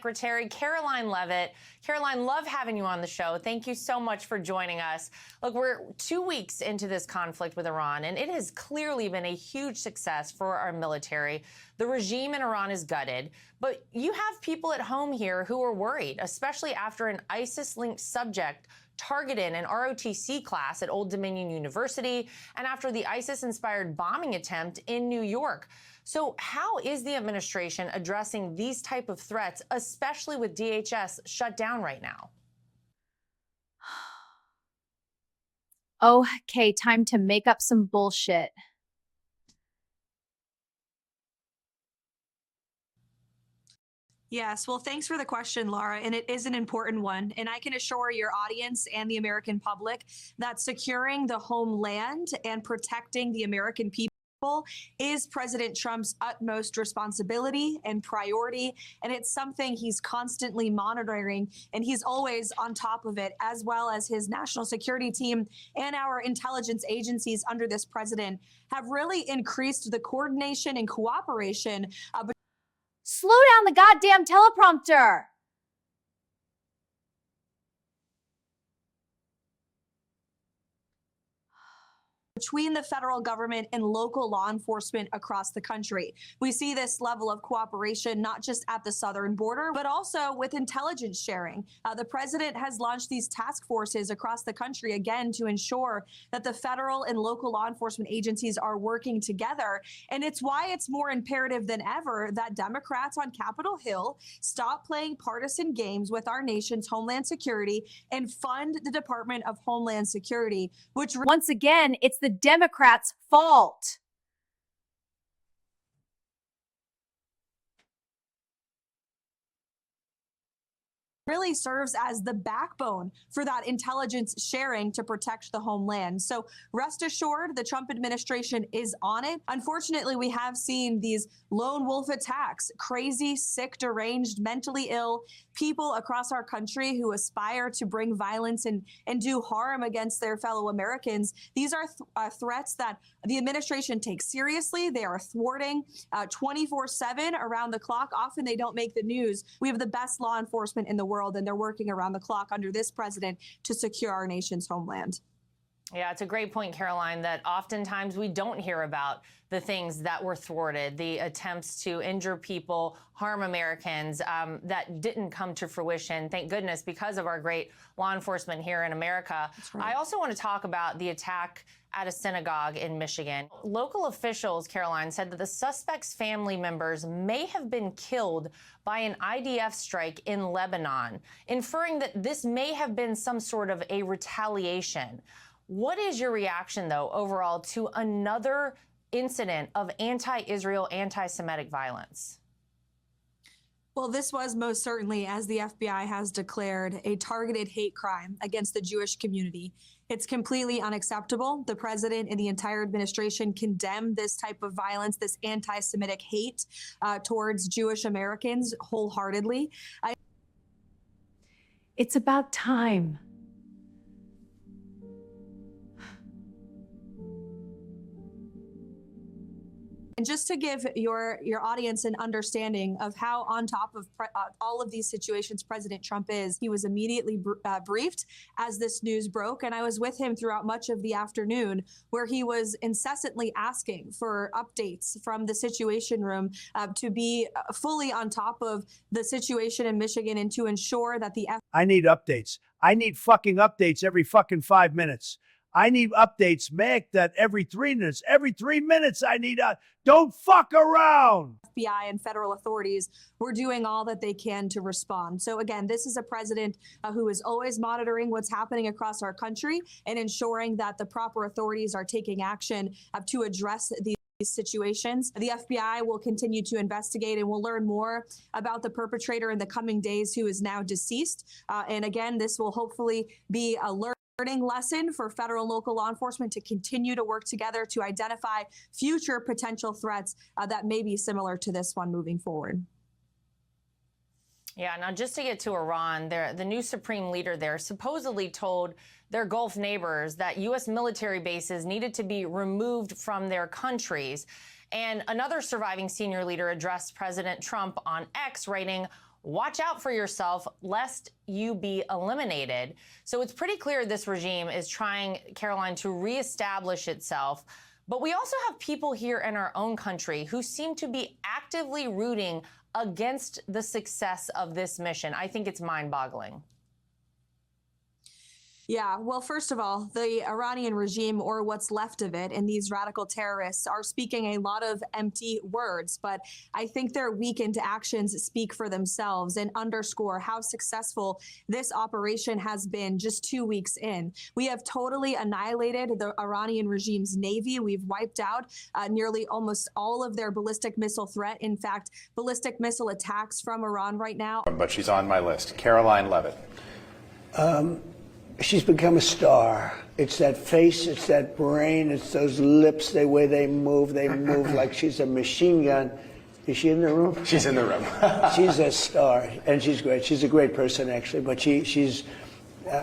Secretary Caroline Levitt. Caroline, love having you on the show. Thank you so much for joining us. Look, we're 2 weeks into this conflict with Iran, and it has clearly been a huge success for our military. The regime in Iran is gutted, but you have people at home here who are worried, especially after an ISIS-linked subject targeted an ROTC class at Old Dominion University and after the ISIS-inspired bombing attempt in New York. So how is the administration addressing these type of threats, especially with DHS shut down right now? Okay, time to make up some bullshit. Yes, well, thanks for the question, Laura, and it is an important one. And I can assure your audience and the American public that securing the homeland and protecting the American people is President Trump's utmost responsibility and priority. And it's something he's constantly monitoring, and he's always on top of it, as well as his national security team and our intelligence agencies under this president have really increased the coordination and cooperation Slow down the goddamn teleprompter! between the federal government and local law enforcement across the country. We see this level of cooperation not just at the southern border, but also with intelligence sharing. The president has launched these task forces across the country, again, to ensure that the federal and local law enforcement agencies are working together. And it's why it's more imperative than ever that Democrats on Capitol Hill stop playing partisan games with our nation's homeland security and fund the Department of Homeland Security, which once again, it's the Democrats' fault. really serves as the backbone for that intelligence sharing to protect the homeland. So rest assured, the Trump administration is on it. Unfortunately, we have seen these lone wolf attacks, crazy, sick, deranged, mentally ill people across our country who aspire to bring violence and do harm against their fellow Americans. These are threats that the administration takes seriously. They are thwarting 24/7 around the clock. Often they don't make the news. We have the best law enforcement in the world, and they're working around the clock under this president to secure our nation's homeland. Yeah, it's a great point, Caroline, that oftentimes we don't hear about the things that were thwarted, the attempts to injure people, harm Americans that didn't come to fruition, thank goodness, because of our great law enforcement here in America. Right. I also want to talk about the attack at a synagogue in Michigan. Local officials, Caroline, said that the suspect's family members may have been killed by an IDF strike in Lebanon, inferring that this may have been some sort of a retaliation. What is your reaction, though, overall, to another incident of anti-Israel, anti-Semitic violence? Well, this was most certainly, as the FBI has declared, a targeted hate crime against the Jewish community. It's completely unacceptable. The president and the entire administration condemn this type of violence, this anti-Semitic hate towards Jewish Americans wholeheartedly. It's about time. And just to give your audience an understanding of how on top of all of these situations President Trump is, he was immediately briefed as this news broke. And I was with him throughout much of the afternoon, where he was incessantly asking for updates from the Situation Room to be fully on top of the situation in Michigan and to ensure that the I need updates. I need fucking updates every fucking 5 minutes. I need updates, make that every 3 minutes. Every 3 minutes, I need don't fuck around. FBI and federal authorities were doing all that they can to respond. So again, this is a president who is always monitoring what's happening across our country and ensuring that the proper authorities are taking action to address these situations. The FBI will continue to investigate, and we'll learn more about the perpetrator in the coming days, who is now deceased. And again, this will hopefully be a learning lesson for federal and local law enforcement to continue to work together to identify future potential threats that may be similar to this one moving forward. Yeah, now just to get to Iran, the new supreme leader there supposedly told their Gulf neighbors that U.S. military bases needed to be removed from their countries. And another surviving senior leader addressed President Trump on X, writing, watch out for yourself lest you be eliminated. So it's pretty clear this regime is trying, Caroline, to reestablish itself. But we also have people here in our own country who seem to be actively rooting against the success of this mission. I think it's mind-boggling. Yeah, well, first of all, the Iranian regime, or what's left of it, and these radical terrorists are speaking a lot of empty words, but I think their weakened actions speak for themselves and underscore how successful this operation has been just 2 weeks in. We have totally annihilated the Iranian regime's navy. We've wiped out nearly almost all of their ballistic missile threat. In fact, ballistic missile attacks from Iran right now. But she's on my list. Caroline Levitt. She's become a star. It's that face, it's that brain, it's those lips, the way they move like she's a machine gun. Is she in the room? She's in the room. She's a star, and she's great. She's a great person, actually, but she's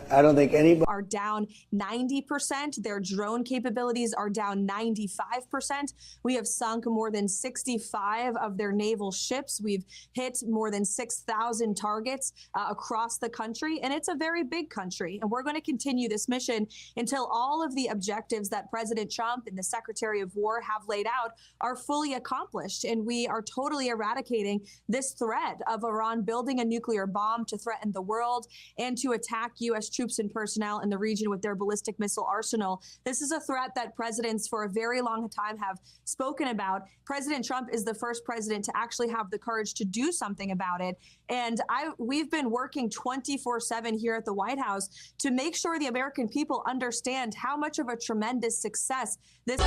I don't think anybody are down 90%. Their drone capabilities are down 95%. We have sunk more than 65 of their naval ships. We've hit more than 6,000 targets across the country, and it's a very big country. And we're going to continue this mission until all of the objectives that President Trump and the Secretary of War have laid out are fully accomplished. And we are totally eradicating this threat of Iran building a nuclear bomb to threaten the world and to attack U.S. troops and personnel in the region with their ballistic missile arsenal. This is a threat that presidents for a very long time have spoken about. President Trump is the first president to actually have the courage to do something about it. And we've been working 24/7 here at the White House to make sure the American people understand how much of a tremendous success this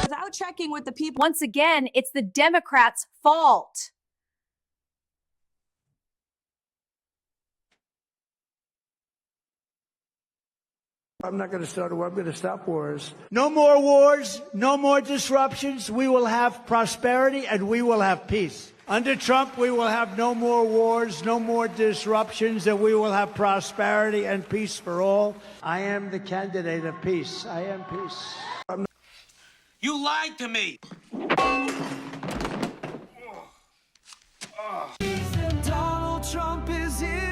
without checking with the people. Once again, it's the Democrats' fault. I'm not going to start a war. I'm going to stop wars. No more wars, no more disruptions. We will have prosperity and we will have peace. Under Trump, we will have no more wars, no more disruptions, and we will have prosperity and peace for all. I am the candidate of peace. I am peace. You lied to me. Donald Trump is here.